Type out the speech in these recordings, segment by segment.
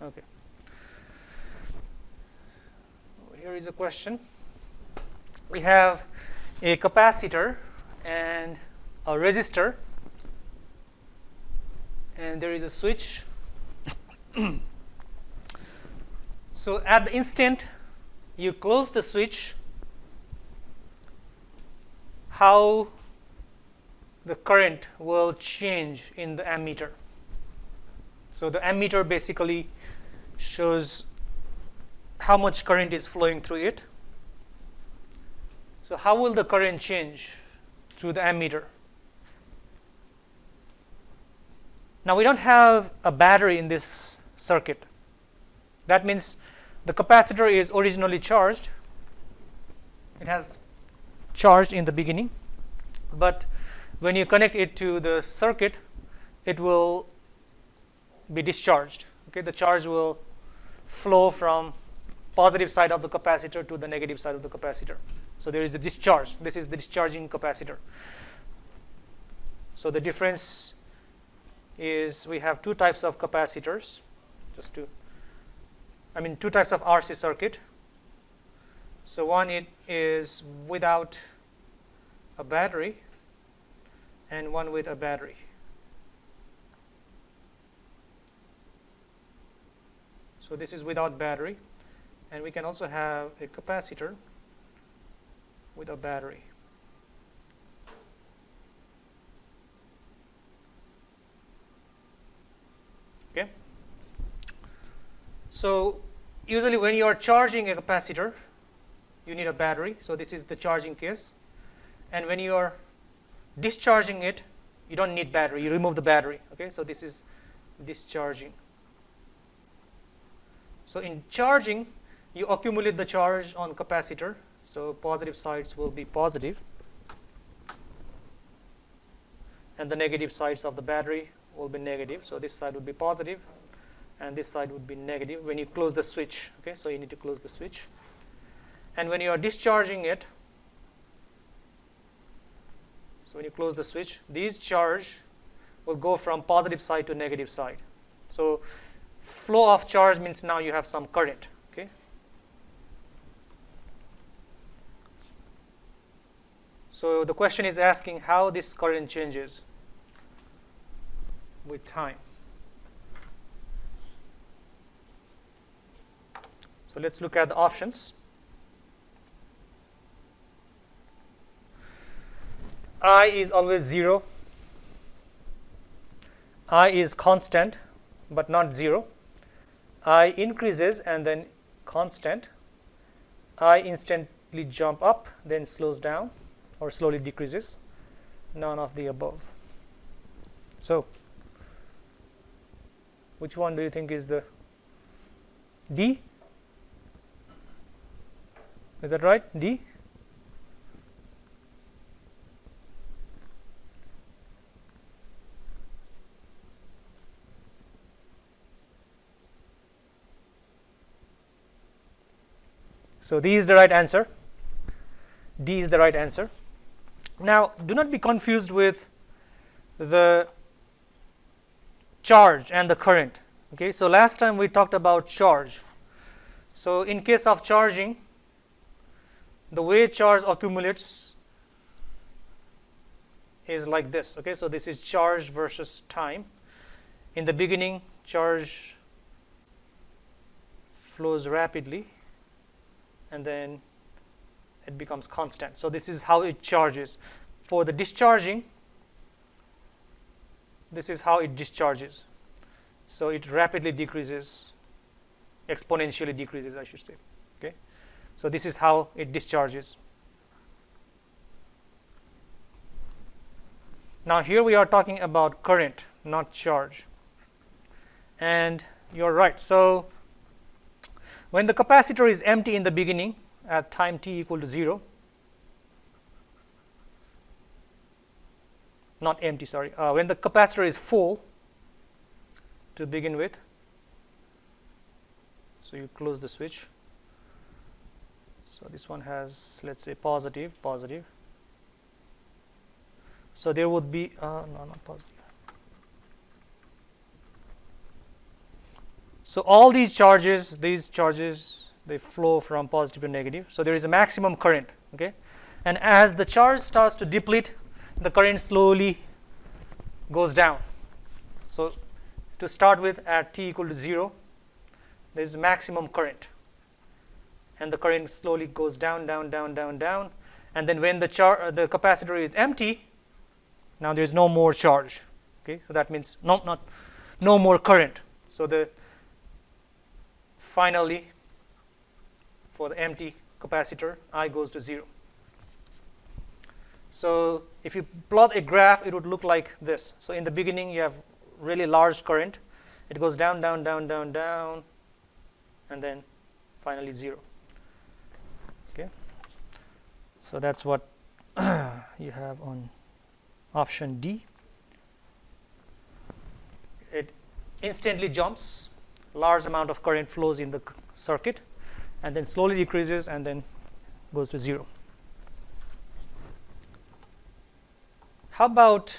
Okay. Here is a question. We have a capacitor and a resistor, and there is a switch. So at the instant you close the switch, how the current will change in the ammeter. So the ammeter basically shows how much current is flowing through it. So how will the current change through the ammeter? Now we don't have a battery in this circuit. That means the capacitor is originally charged. It has charged in the beginning, but when you connect it to the circuit, it will be discharged. Okay, the charge will flow from positive side of the capacitor to the negative side of the capacitor. So there is a discharge. This is the discharging capacitor. So the difference is we have two types of capacitors, two types of RC circuit. So one it is without a battery and one with a battery. So this is without battery, and we can also have a capacitor with a battery. Okay. So usually when you are charging a capacitor, you need a battery. So this is the charging case. And when you are discharging it, you don't need battery. You remove the battery. Okay. So this is discharging. So in charging, you accumulate the charge on capacitor. So positive sides will be positive, and the negative sides of the battery will be negative. So this side would be positive, and this side would be negative when you close the switch. Okay, so you need to close the switch. And when you are discharging it, so when you close the switch, these charge will go from positive side to negative side. So flow of charge means now you have some current. Okay. So the question is asking how this current changes with time. So let's look at the options. I is always 0. I is constant but not 0. I increases and then constant. I instantly jump up, then slows down or slowly decreases. None of the above. So which one do you think is the D? Is that right? D? So D is the right answer. D is the right answer. Now, do not be confused with the charge and the current. Okay, so last time we talked about charge. So in case of charging, the way charge accumulates is like this. Okay, so this is charge versus time. In the beginning, charge flows rapidly, and then it becomes constant. So this is how it charges. For the discharging, this is how it discharges. So it rapidly decreases, exponentially decreases, I should say. Okay, so this is how it discharges. Now here we are talking about current, not charge. And you're right. So when the capacitor is empty in the beginning at time t equal to 0, not empty, sorry, when the capacitor is full to begin with, so you close the switch. So this one has, let's say, positive. So there would be, no, not positive. So all these charges, they flow from positive to negative. So there is a maximum current, okay? And as the charge starts to deplete, the current slowly goes down. So to start with, at t equal to 0, there is maximum current. And the current slowly goes down, down, down, down, down. And then when the capacitor is empty, now there is no more charge. Okay, so that means no more current. So finally, for the empty capacitor, I goes to 0. So if you plot a graph, it would look like this. So in the beginning, you have really large current. It goes down, down, down, down, down, and then finally 0. Okay. So that's what you have on option D. It instantly jumps. Large amount of current flows in the circuit, and then slowly decreases and then goes to 0. How about,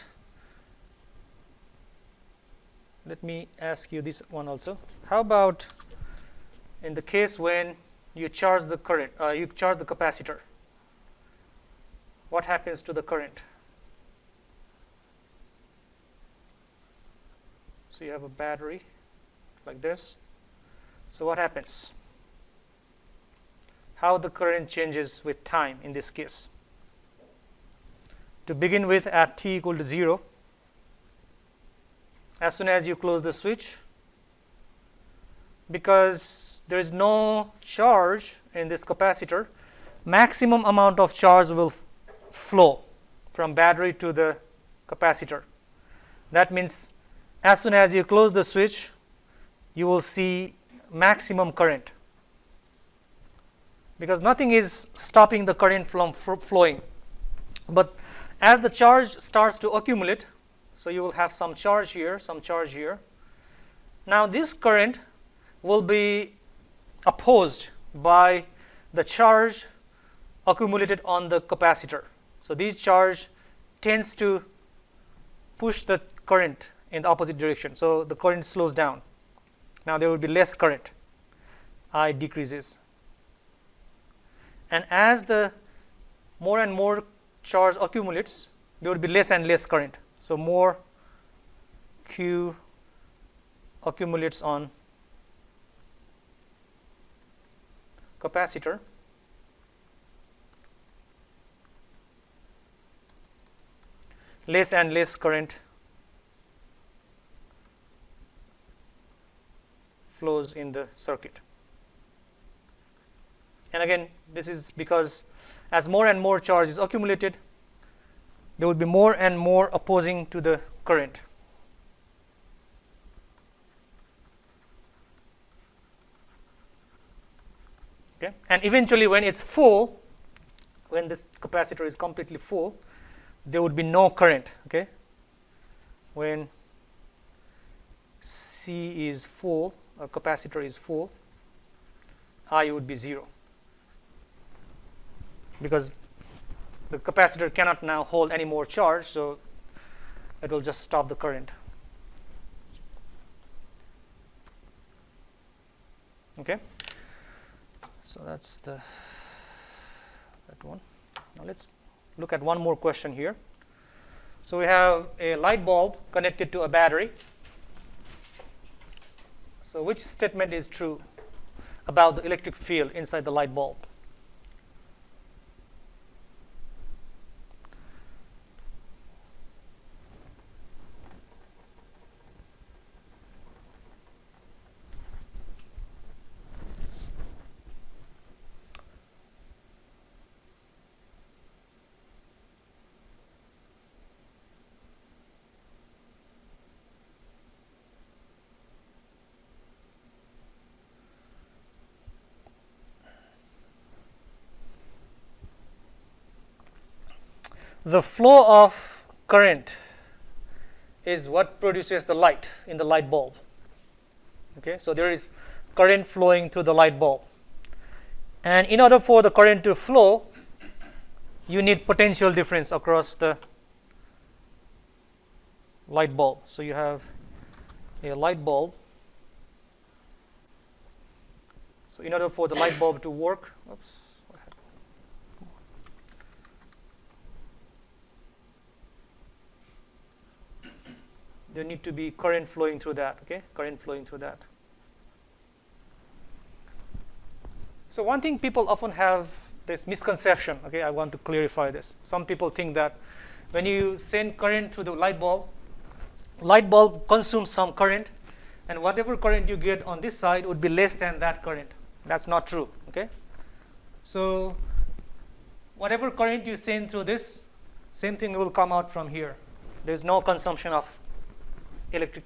let me ask you this one also. How about in the case when you charge the current, you charge the capacitor? What happens to the current? So you have a battery like this. So what happens? How the current changes with time in this case? To begin with, at t equal to 0, as soon as you close the switch, because there is no charge in this capacitor, maximum amount of charge will flow from battery to the capacitor. That means as soon as you close the switch, you will see maximum current, because nothing is stopping the current from flowing. But as the charge starts to accumulate, so you will have some charge here, some charge here. Now this current will be opposed by the charge accumulated on the capacitor. So this charge tends to push the current in the opposite direction. So the current slows down. Now there will be less current. I decreases. And as the more and more charge accumulates, there will be less and less current. So more Q accumulates on capacitor. Less and less current flows in the circuit. And again, this is because as more and more charge is accumulated, there will be more and more opposing to the current. Okay? And eventually when it's full, when this capacitor is completely full, there would be no current. Okay? When C is full, a capacitor is full, I would be 0, because the capacitor cannot now hold any more charge, so it will just stop the current. Okay, so that's that one. Now let's look at one more question here. So we have a light bulb connected to a battery. So which statement is true about the electric field inside the light bulb? The flow of current is what produces the light in the light bulb. Okay, so there is current flowing through the light bulb. And in order for the current to flow, you need potential difference across the light bulb. So you have a light bulb So in order for the light bulb to work, oops, what happened? There need to be current flowing through that, okay? Current flowing through that. So one thing people often have this misconception, okay? I want to clarify this. Some people think that when you send current through the light bulb consumes some current, and whatever current you get on this side would be less than that current. That's not true, okay? So whatever current you send through this, same thing will come out from here. There's no consumption of electric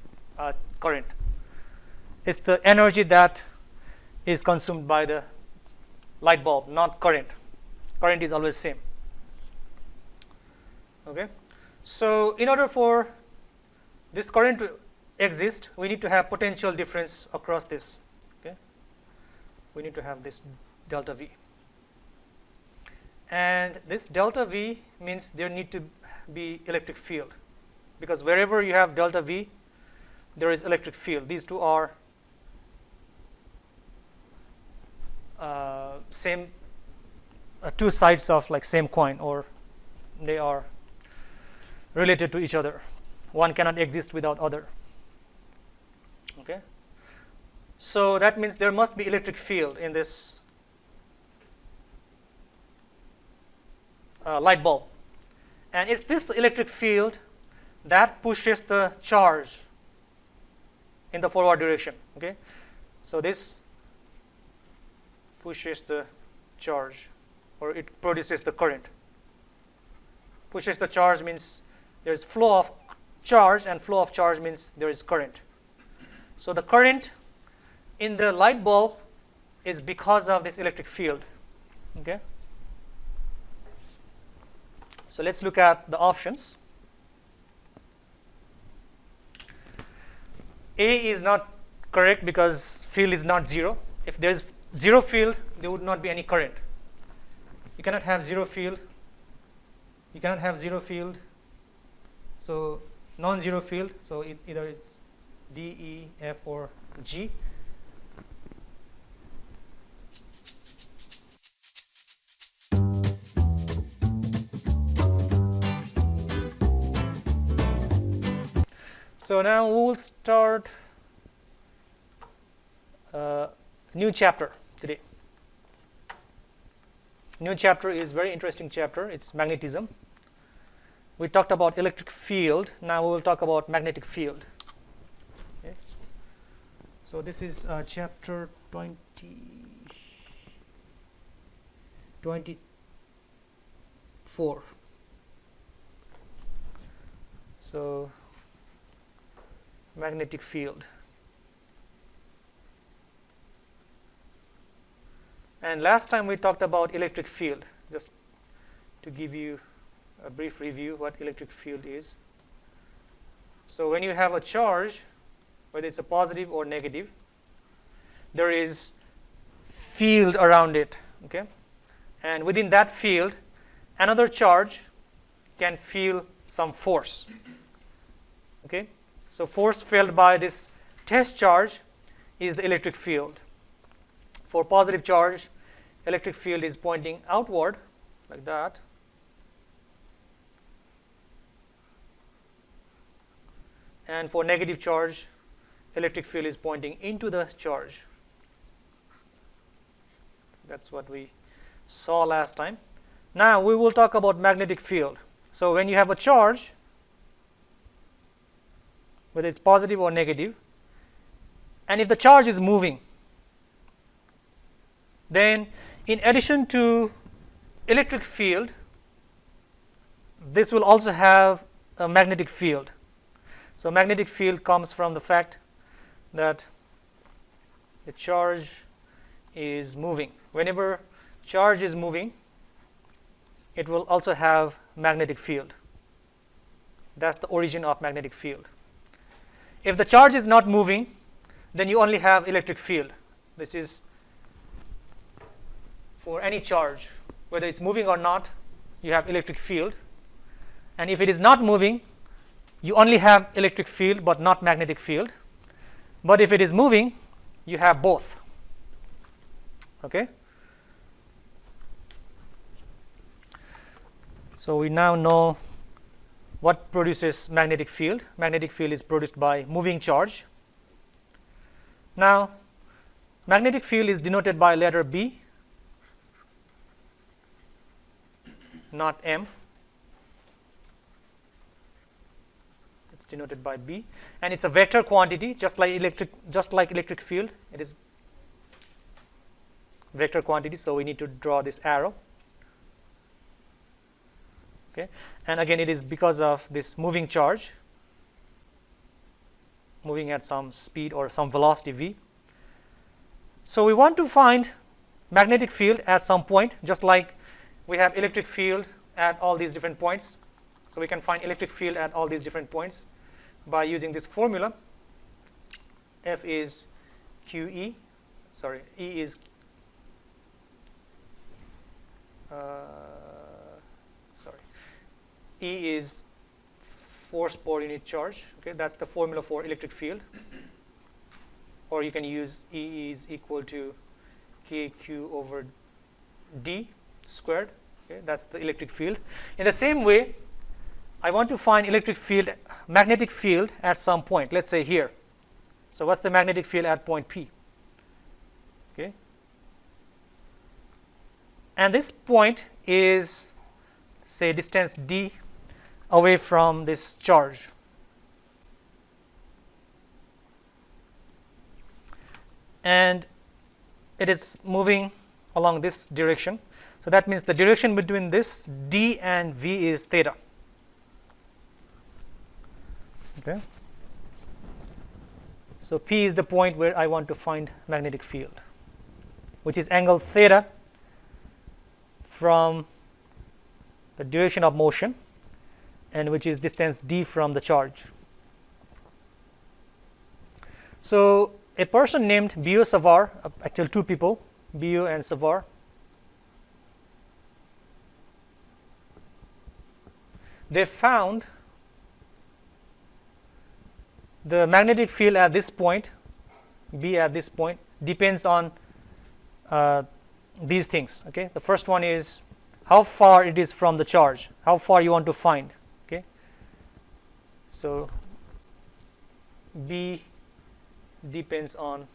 current. It's the energy that is consumed by the light bulb, not current. Current is always same. Okay? So in order for this current to exist, we need to have potential difference across this. Okay? We need to have this delta V. And this delta V means there need to be electric field, because wherever you have delta V, there is electric field. These two are same two sides of like same coin, or they are related to each other. One cannot exist without other. Okay, so that means there must be electric field in this light bulb, and it's this electric field that pushes the charge in the forward direction. Okay, so this pushes the charge, or it produces the current. Pushes the charge means there is flow of charge, and flow of charge means there is current. So the current in the light bulb is because of this electric field. Okay, so let's look at the options. A is not correct because field is not zero. If there is zero field, there would not be any current. You cannot have zero field. You cannot have zero field. So non-zero field. So either it's D, E, F, or G. So now we will start a new chapter today. New chapter is very interesting chapter. It's magnetism. We talked about electric field. Now we will talk about magnetic field. Okay. So this is chapter 24. So magnetic field. And last time we talked about electric field. Just to give you a brief review what electric field is. So when you have a charge, whether it's a positive or negative, there is field around it. Okay, and within that field, another charge can feel some force. Okay, so force felt by this test charge is the electric field. For positive charge, electric field is pointing outward like that. And for negative charge, electric field is pointing into the charge. That's what we saw last time. Now we will talk about magnetic field. So when you have a charge, whether it's positive or negative, and if the charge is moving, then in addition to electric field, this will also have a magnetic field. So magnetic field comes from the fact that the charge is moving. Whenever charge is moving, it will also have magnetic field. That's the origin of magnetic field. If the charge is not moving, then you only have electric field. This is for any charge, whether it's moving or not, you have electric field. And if it is not moving, you only have electric field but not magnetic field. But if it is moving, you have both. Okay. So we now know what produces magnetic field. Magnetic field is produced by moving charge. Now, magnetic field is denoted by letter B, not M. It's denoted by B, and it's a vector quantity, just like electric field. It is vector quantity, so we need to draw this arrow. Okay, and again, it is because of this moving charge, moving at some speed or some velocity v. So we want to find magnetic field at some point, just like we have electric field at all these different points. So we can find electric field at all these different points by using this formula. F is QE, sorry, E is E is force per unit charge. Okay, that's the formula for electric field. Or you can use E is equal to KQ over D squared. Okay, that's the electric field. In the same way, I want to find electric field, magnetic field at some point. Let's say here. So what's the magnetic field at point P? Okay, and this point is, say, distance d away from this charge. And it is moving along this direction. So that means the direction between this d and v is theta. Okay. So P is the point where I want to find magnetic field, which is angle theta from the direction of motion, and which is distance d from the charge. So a person named Biot Savart, actually two people, Biot and Savart, they found the magnetic field at this point, B at this point, depends on these things. Okay, the first one is how far it is from the charge, how far you want to find. Okay, so B depends on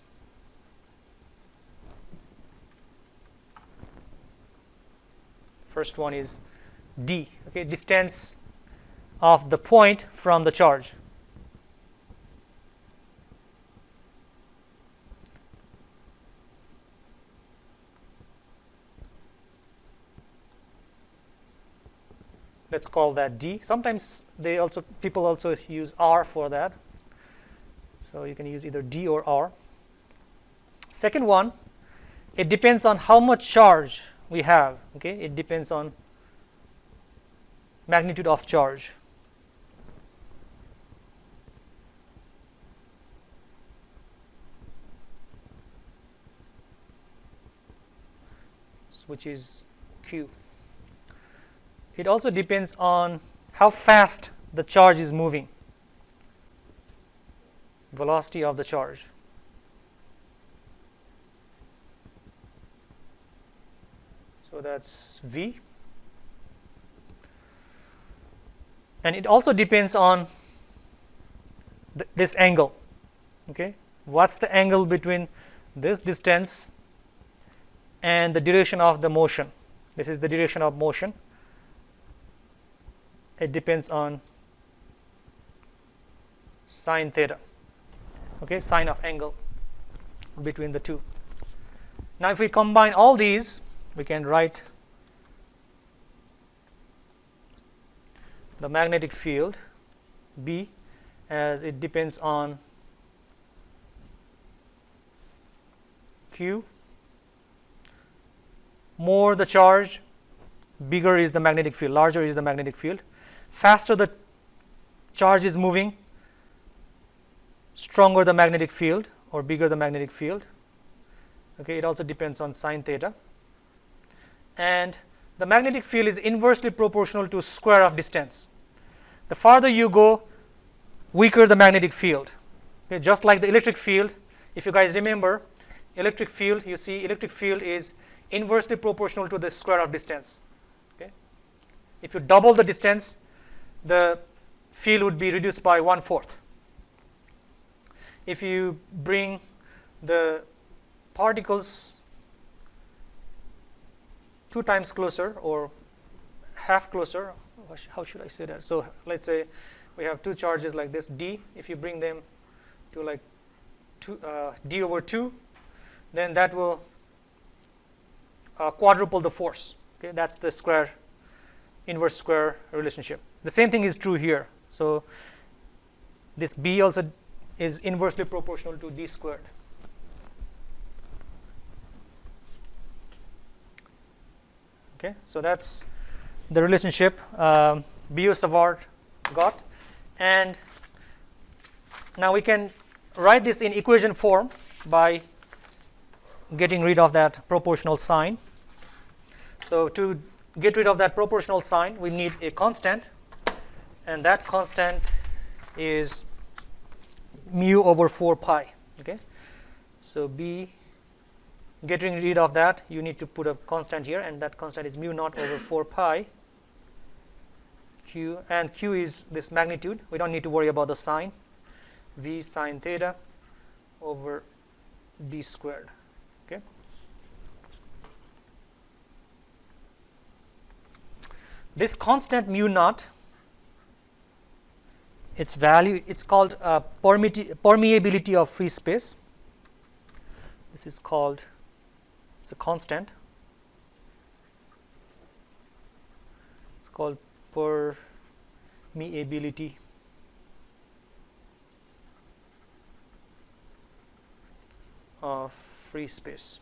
first one is D. Okay, distance of the point from the charge. Let's call that D. Sometimes people also use R for that. So you can use either D or R. Second one, it depends on how much charge we have. Okay, it depends on magnitude of charge. Which is Q. It also depends on how fast the charge is moving, velocity of the charge. So that's V. And it also depends on this angle. Okay, what's the angle between this distance and the direction of the motion? This is the direction of motion. It depends on sine theta. Okay, sine of angle between the two. Now if we combine all these, we can write the magnetic field B as it depends on Q. More the charge, bigger is the magnetic field, larger is the magnetic field. Faster the charge is moving, stronger the magnetic field or bigger the magnetic field. Okay, it also depends on sine theta. And the magnetic field is inversely proportional to square of distance. The farther you go, weaker the magnetic field. Okay, just like the electric field, if you guys remember, electric field, you see electric field is inversely proportional to the square of distance. Okay. If you double the distance, the field would be reduced by 1/4. If you bring the particles 2 times closer or half closer, how should I say that? So let's say we have 2 charges like this, d. If you bring them to like d over 2, then that will quadruple the force. Okay, that's the inverse square relationship. The same thing is true here. So this b also is inversely proportional to d squared. Okay, so that's the relationship Biot-Savart got, and now we can write this in equation form by getting rid of that proportional sign. So to get rid of that proportional sign, we need a constant, and that constant is mu over 4 pi. Okay, so getting rid of that, you need to put a constant here, and that constant is mu naught over 4 pi q, and q is this magnitude. We don't need to worry about the sign, v sine theta over d squared. Okay. This constant mu naught, its value, it's called permeability of free space. This is called, it's a constant. It's called permeability of free space,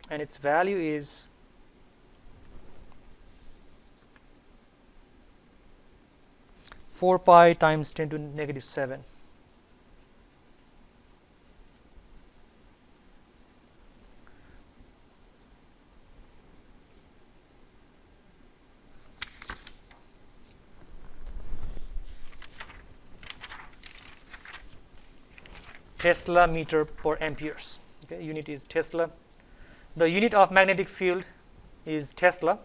and its value is 4 pi times 10 to the negative 7. Tesla meter per amperes. Okay, unit is Tesla. The unit of magnetic field is Tesla.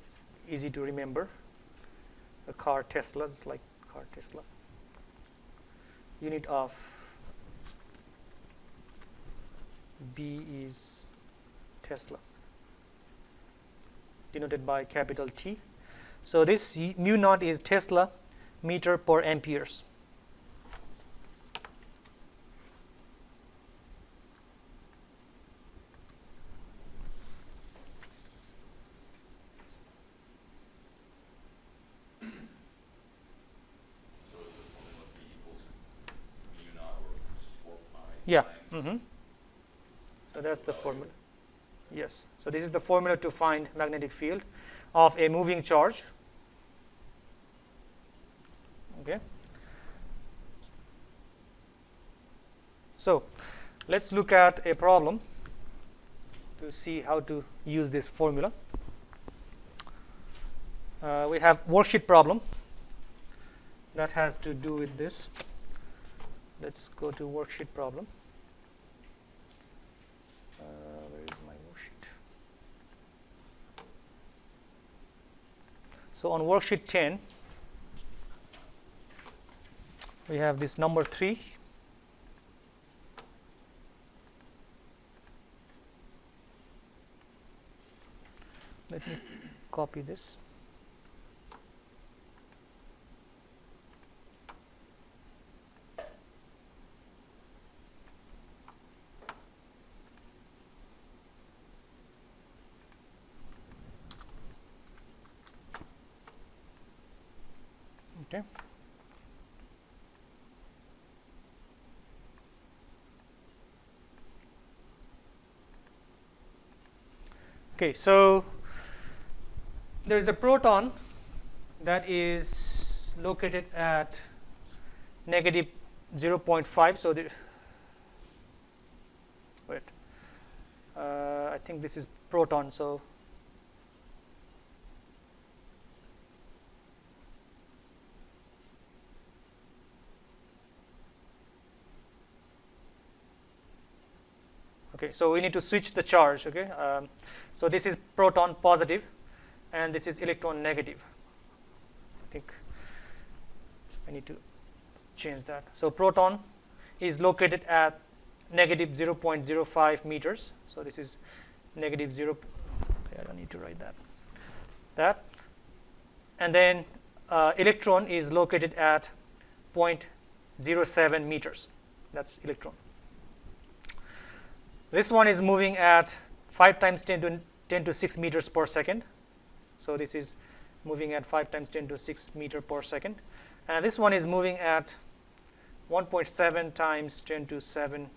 It's easy to remember. A car Tesla is like car Tesla. Unit of B is Tesla, denoted by capital T. So this mu naught is Tesla meter per amperes. Yeah. So that's the formula. Yes. So this is the formula to find magnetic field of a moving charge. Okay. So let's look at a problem to see how to use this formula. We have worksheet problem that has to do with this. Let's go to worksheet problem. Where is my worksheet? So on worksheet 10, we have this number 3. Let me copy this. Okay. Okay, so there is a proton that is located at negative 0.5. So wait, I think this is proton. So Okay, so we need to switch the charge. Okay, so this is proton positive, and this is electron negative. I think I need to change that. So proton is located at negative 0.05 meters. So this is negative 0. Okay, I don't need to write that. And then electron is located at 0.07 meters. That's electron. This one is moving at 5 times 10 to 6 meters per second. So this is moving at 5 times 10 to 6 meter per second. And this one is moving at 1.7 times 10 to 7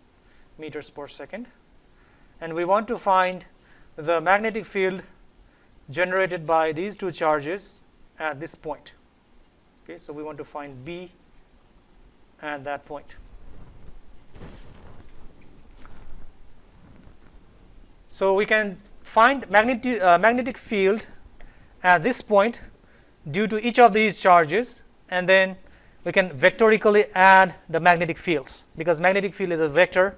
meters per second. And we want to find the magnetic field generated by these two charges at this point. Okay, so we want to find B at that point. So we can find magnetic field at this point due to each of these charges, and then we can vectorically add the magnetic fields, because magnetic field is a vector.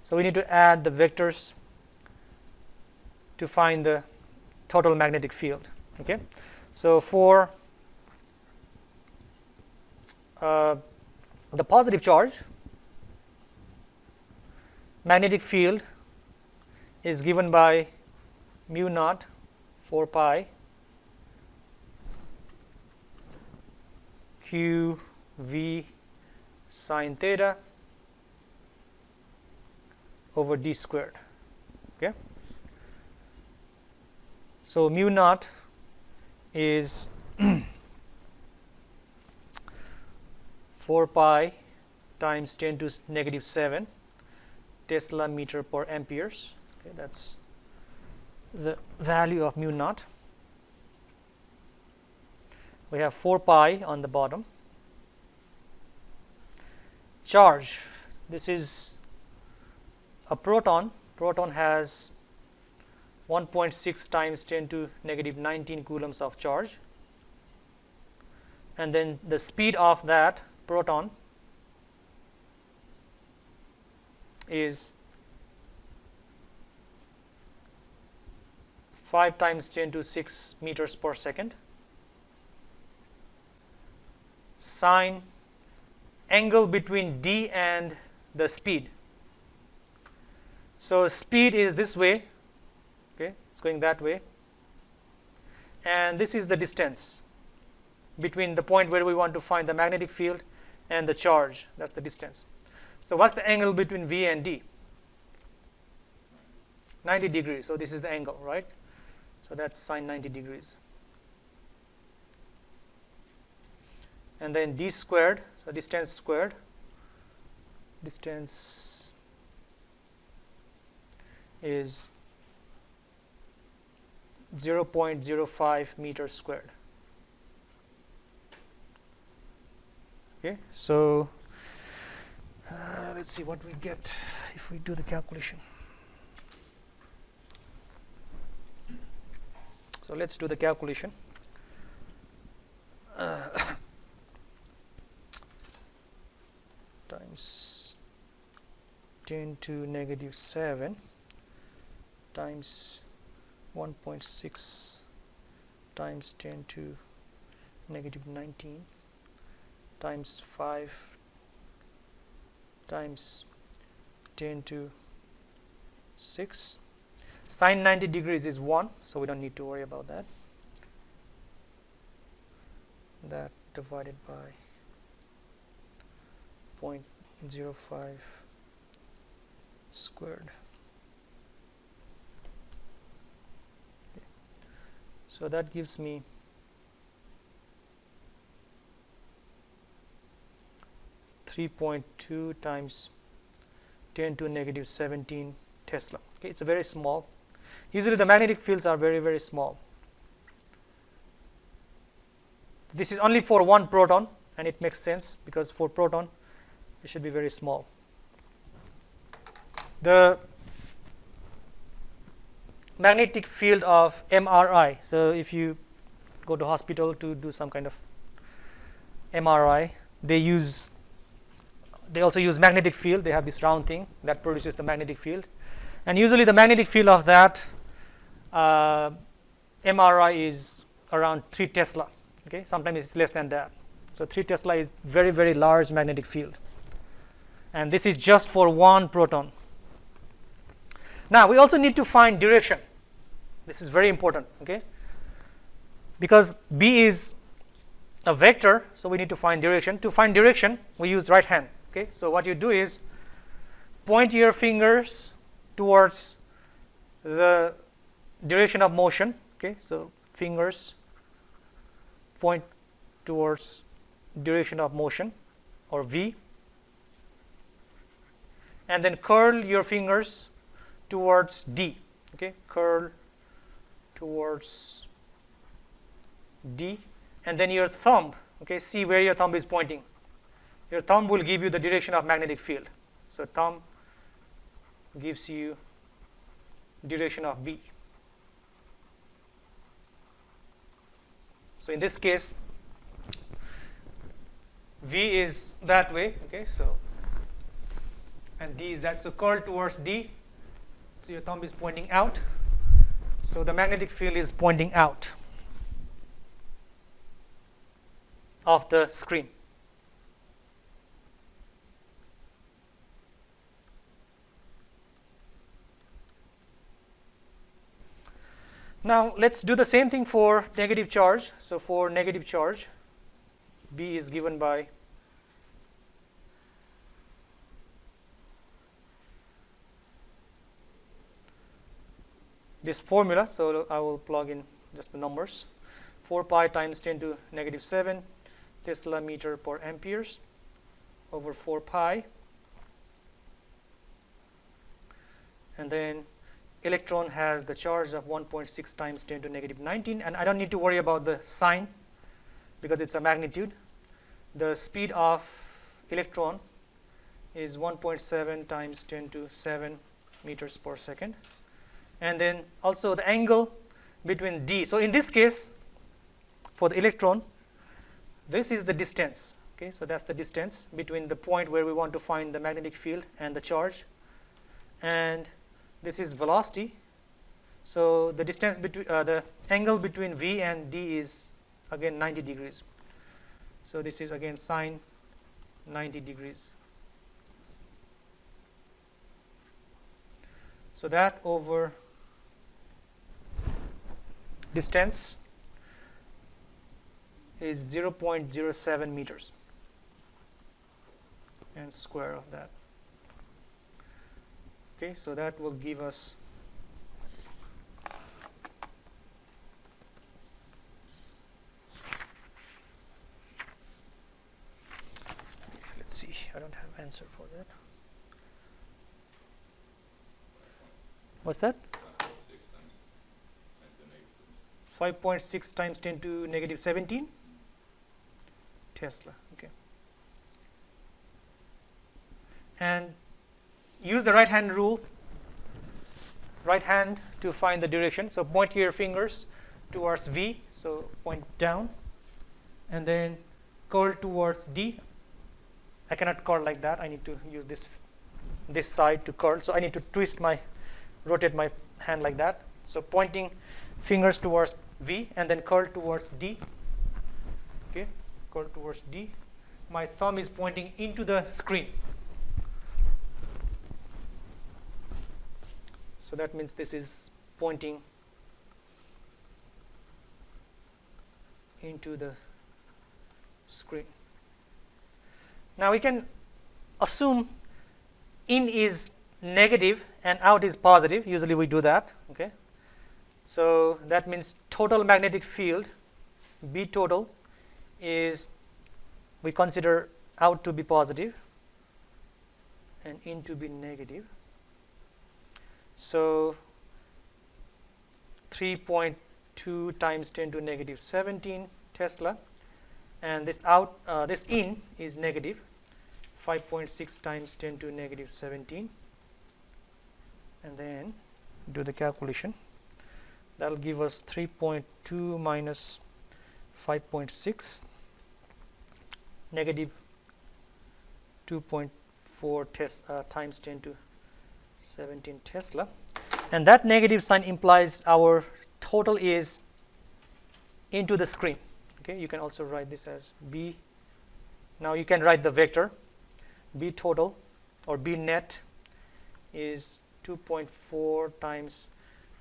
So we need to add the vectors to find the total magnetic field. Okay, so for the positive charge, magnetic field is given by mu naught 4 pi q v sine theta over d squared. Okay, so mu naught is 4 pi times 10 to negative 7 Tesla meter per amperes. Okay, that's the value of mu naught. We have 4 pi on the bottom. Charge, this is a proton. Proton has 1.6 times 10 to negative 19 coulombs of charge, and then the speed of that proton is 5 times 10 to 6 meters per second. Sine angle between d and the speed. So speed is this way. Okay, it's going that way, and this is the distance between the point where we want to find the magnetic field and the charge. That's the distance. So what's the angle between V and D? 90 degrees. So this is the angle, right? So that's sine 90 degrees. And then d squared, so distance squared, distance is 0.05 meters squared. Okay, so let's see what we get if we do the calculation. So let's do the calculation. Times 10 to negative 7 times 1.6 times 10 to negative 19 times 5 times 10 to 6. Sine 90 degrees is 1, so we don't need to worry about that. That divided by 0.05 squared. Okay. So that gives me 3.2 times 10 to negative 17 Tesla. Okay, it's a very small. Usually the magnetic fields are very, very small. This is only for one proton, and it makes sense because for proton it should be very small. The magnetic field of MRI. So if you go to hospital to do some kind of MRI, they also use magnetic field. They have this round thing that produces the magnetic field. and usually the magnetic field of that MRI is around 3 Tesla. Okay, sometimes it's less than that. So 3 Tesla is very, very large magnetic field, and this is just for one proton. Now we also need to find direction. This is very important, okay, because B is a vector, so we need to find direction. To find direction, we use right hand. Okay, so what you do is point your fingers towards the direction of motion. Okay, so fingers point towards direction of motion, or V, and then curl your fingers towards D. Okay, curl towards D, and then your thumb. Okay, see where your thumb is pointing. Your thumb will give you the direction of magnetic field. So thumb gives you direction of B. So in this case, V is that way. Okay, so and D is that. So curl towards D. So your thumb is pointing out. So the magnetic field is pointing out of the screen. Now let's do the same thing for negative charge. So for negative charge, B is given by this formula. So I will plug in just the numbers. 4 pi times 10 to negative 7 Tesla meter per amperes over 4 pi, and then electron has the charge of 1.6 times 10 to negative 19, and I don't need to worry about the sign because it's a magnitude. The speed of electron is 1.7 times 10 to 7 meters per second, and then also the angle between D. So in this case, for the electron, this is the distance. Okay, so that's the distance between the point where we want to find the magnetic field and the charge, and this is velocity. So the distance between the angle between V and D is again 90 degrees. So this is again sine 90 degrees. So that over distance is 0.07 meters, and square of that. Okay, so that will give us let's see, I don't have answer for that. What's that? 5.6 times 10 to negative 17 Tesla. Okay, and use the right hand rule, right hand, to find the direction. So point your fingers towards V, so point down, and then curl towards D. I cannot curl like that. I need to use this side to curl. So I need to rotate my hand like that. So pointing fingers towards V and then curl towards D. Okay, curl towards D. My thumb is pointing into the screen. So that means this is pointing into the screen. Now we can assume in is negative and out is positive. Usually we do that. Okay, so that means total magnetic field, B total, is, we consider out to be positive and in to be negative. So 3.2 times 10 to negative 17 Tesla, and this out, this in is negative 5.6 times 10 to negative 17, and then do the calculation. That will give us 3.2 minus 5.6, negative 2.4 times 10 to 17 Tesla, and that negative sign implies our total is into the screen. Okay, you can also write this as B. Now you can write the vector. B total or B net is 2.4 times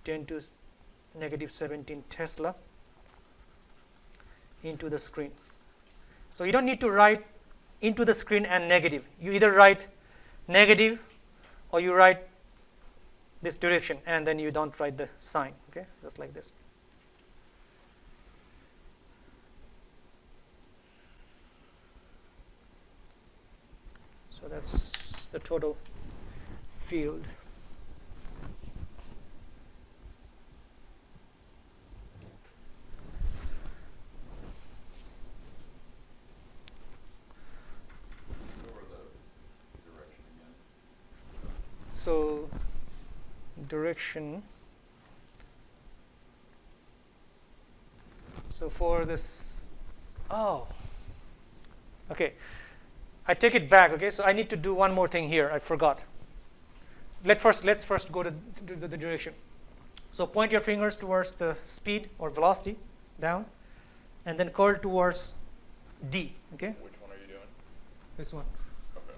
10 to negative 17 Tesla into the screen. So you don't need to write into the screen and negative. You either write negative or you write this direction, and then you don't write the sign. Okay, just like this. So that's the total field. So direction, so for this, oh, okay, I take it back. Okay, so I need to do one more thing here. I forgot. Let's first go to the direction. So point your fingers towards the speed or velocity down, and then curl towards D. Okay. Which one are you doing? This one. Okay.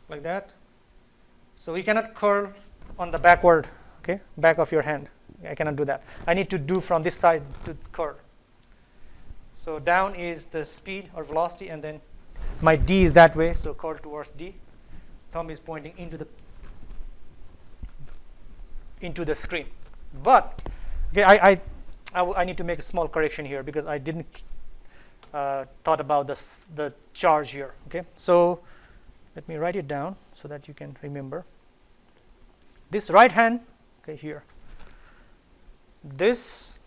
Like that. So we cannot curl on the backward, okay, back of your hand. I cannot do that. I need to do from this side to curl. So down is the speed or velocity, and then my D is that way, so curl towards D. Thumb is pointing into the screen. But okay, I need to make a small correction here because I didn't thought about the charge here. Okay, so let me write it down so that you can remember. This right hand, okay, here, this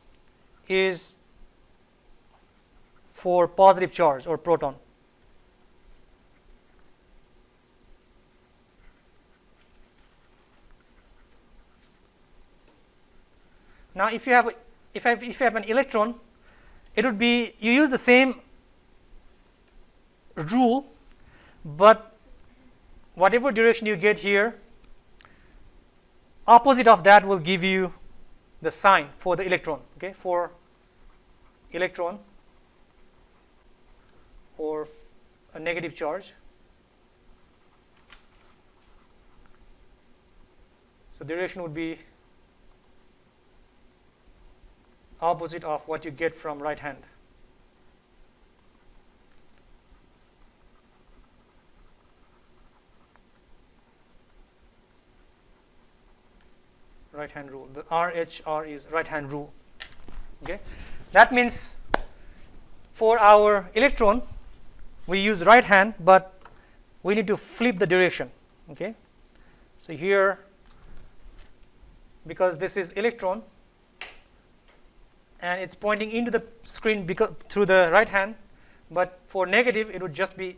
is for positive charge or proton. Now if you have an electron, it would be, you use the same rule, but whatever direction you get here, opposite of that will give you the sign for the electron. Okay, for electron or a negative charge. So direction would be opposite of what you get from right hand. Right hand rule. The RHR is right hand rule. Okay, that means for our electron we use right hand, but we need to flip the direction. Okay, so here, because this is electron and it's pointing into the screen because through the right hand, but for negative it would just be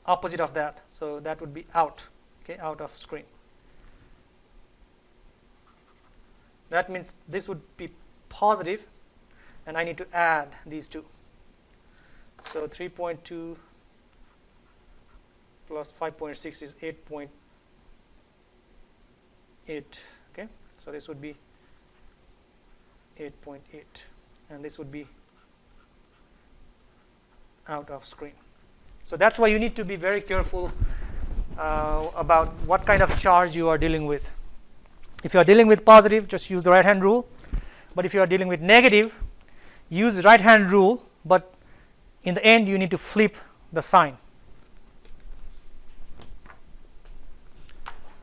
opposite of that, so that would be out. Okay, out of screen. That means this would be positive, and I need to add these two. So 3.2 plus 5.6 is 8.8. Okay, so this would be 8.8, and this would be out of screen. So that's why you need to be very careful about what kind of charge you are dealing with. If you are dealing with positive, just use the right hand rule. But if you are dealing with negative, use right hand rule, but in the end you need to flip the sign.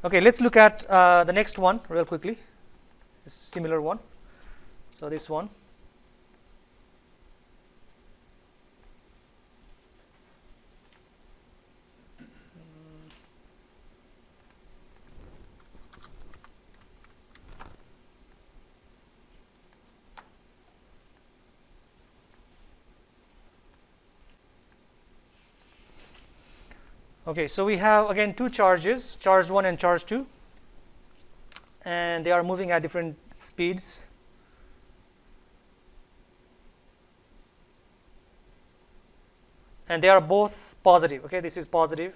Okay, let's look at the next one real quickly. It's a similar one. So this one. Okay, so we have again two charges, charge 1 and charge 2, and they are moving at different speeds. And they are both positive. Okay, this is positive,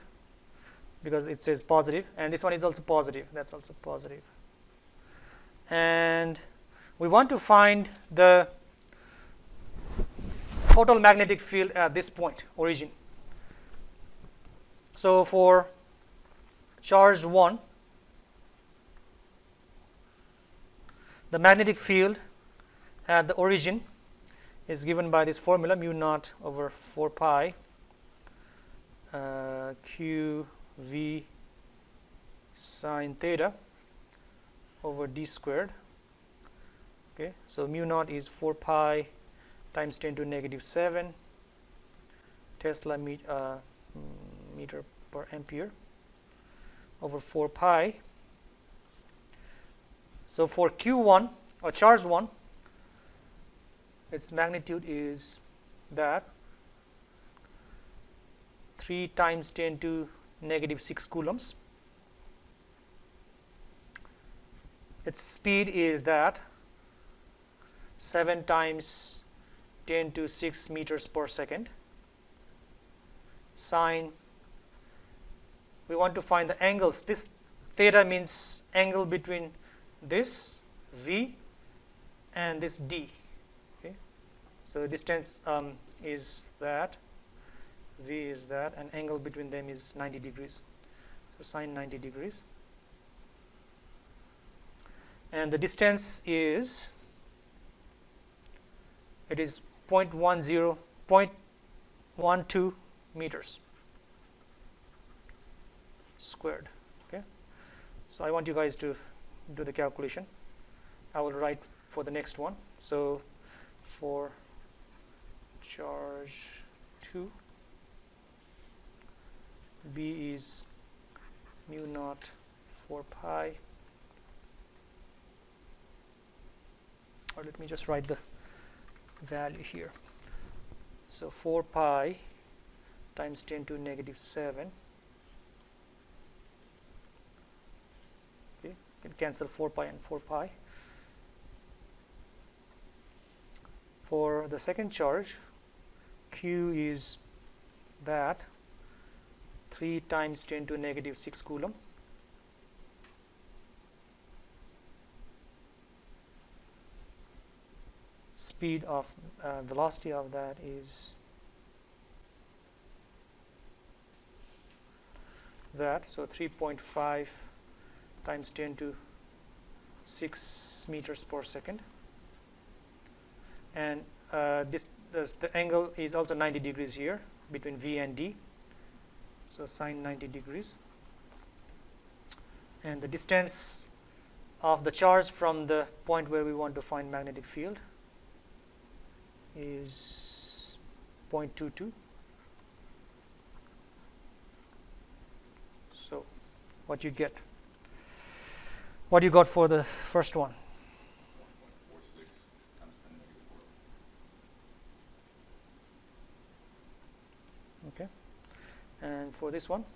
because it says positive, and this one is also positive. That's also positive. And we want to find the total magnetic field at this point, origin. So for charge 1, the magnetic field at the origin is given by this formula, mu naught over 4 pi q v sine theta over d squared. Okay, so mu naught is 4 pi times 10 to the negative 7 Tesla meter per ampere over 4 pi. So for Q1 or charge 1, its magnitude is that 3 times 10 to negative 6 coulombs. Its speed is that 7 times 10 to 6 meters per second. Sine, we want to find the angles. This theta means angle between this V and this D. Okay, so distance is that, V is that, and angle between them is 90 degrees. So sine 90 degrees. And the distance is, it is 0.12 meters squared. Okay, so I want you guys to do the calculation. I will write for the next one. So for charge 2, B is mu naught 4 pi, or let me just write the value here. So 4 pi times 10 to negative 7. Okay, you can cancel 4 pi and 4 pi. For the second charge, Q is that 3 times 10 to negative 6 coulomb. Speed of velocity of that is that, so 3.5 times 10 to 6 meters per second, and the angle is also 90 degrees here between V and D, so sine 90 degrees, and the distance of the charge from the point where we want to find magnetic field is 0.22. So what you get, what you got for the first one? 1.46 times 10 to the 4. Okay, and for this one?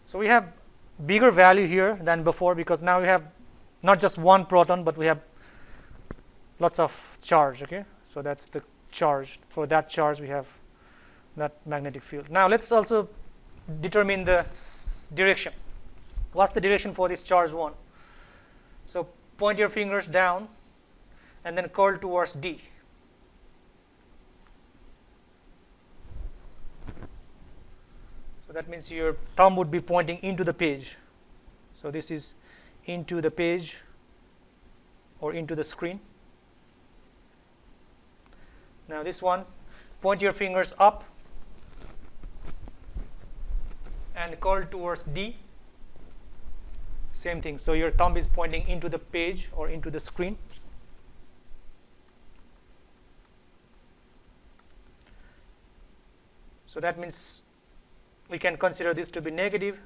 So we have bigger value here than before, because now we have not just one proton, but we have lots of charge. Okay, so that's the charge. For that charge, we have that magnetic field. Now let's also determine the direction. What's the direction for this charge 1? So point your fingers down and then curl towards D. That means your thumb would be pointing into the page. So this is into the page or into the screen. Now this one, point your fingers up and curl towards D. Same thing. So your thumb is pointing into the page or into the screen. So that means we can consider this to be negative.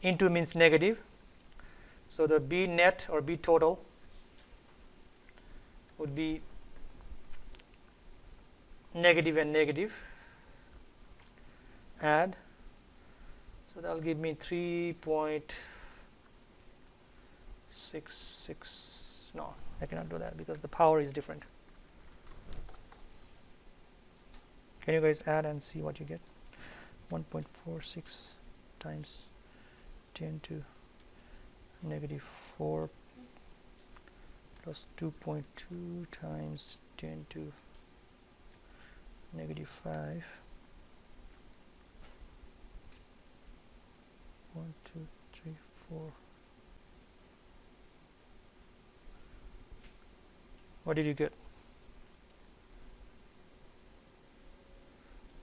Into means negative. So the B net or B total would be negative and negative, add, so that will give me 3.66. No, I cannot do that because the power is different. Can you guys add and see what you get? 1.46 times 10 to negative 4 plus 2.2 times 10 to negative 5. 1, 2, 3, 4. What did you get?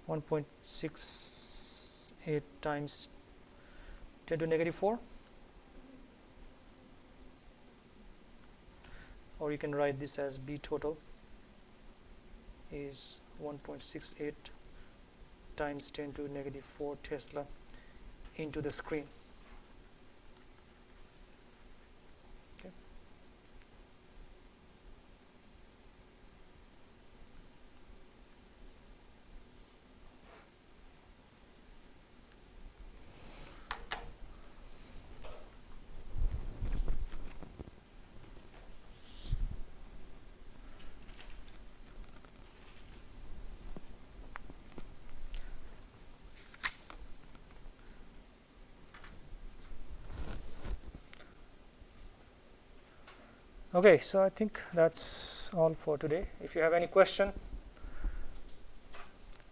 1.68 times 10 to negative 4. Or you can write this as B total is 1.68 times 10 to negative 4 Tesla into the screen. Okay. Okay, so I think that's all for today. If you have any question,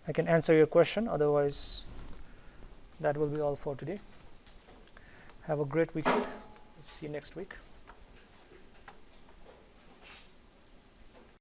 I can answer your question. Otherwise, that will be all for today. Have a great weekend. See you next week.